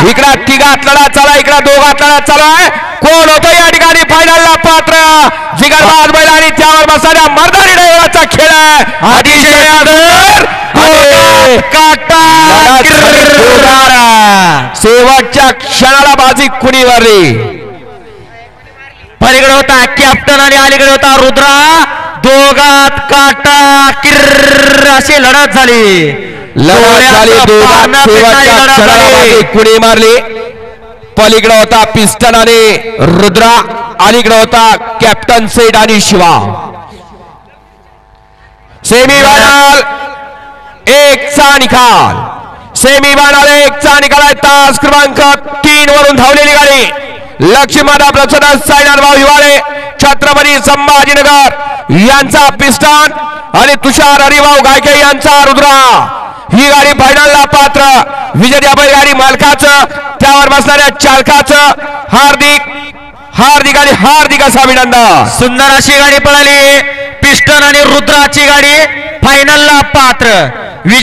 इकडे तिघात लढा चालू आहे, इकडे दोघात लढा चालू आहे. कोण होतो या ठिकाणी फायनलला पात्र? जिगरबाज बैल आणि त्यावर बसणाऱ्या मर्दानी ड्रायव्हरचा खेळ आहे. अतिशय आदर शेवटच्या क्षणाला बाजी कुणी वारली? पलीकडे होता कॅप्टन आणि अलीकडे होता रुद्रा. दोघात काटा किर्र अशी लढत झाली. कुणी मारली? पलीकडे होता पिस्टन आणि रुद्रा, अलीकडे होता कॅप्टन सेठ आणि शिवा. सेमीफायनल 1 चा निकाल. सेमीफायनल 1 चा निकाल आहे. तास क्रमांक 3 वरून धावलेली गाडी लक्ष्मीमाता प्रसन्न साईनाथभाऊ हिवाळे छत्रपती संभाजीनगर यांचा पिस्टन आणि तुषार हरिभाऊ गायके यांचा रुद्रा. ही गाडी फायनलला पात्र. विजेत्या बैलगाडी मालकाचं त्यावर बसणाऱ्या चालकाचं हार्दिक आणि हार्दिक असं अभिनंदन. सुंदर अशी गाडी पळाली. पिस्टन आणि रुद्राची गाडी फायनलला पात्र.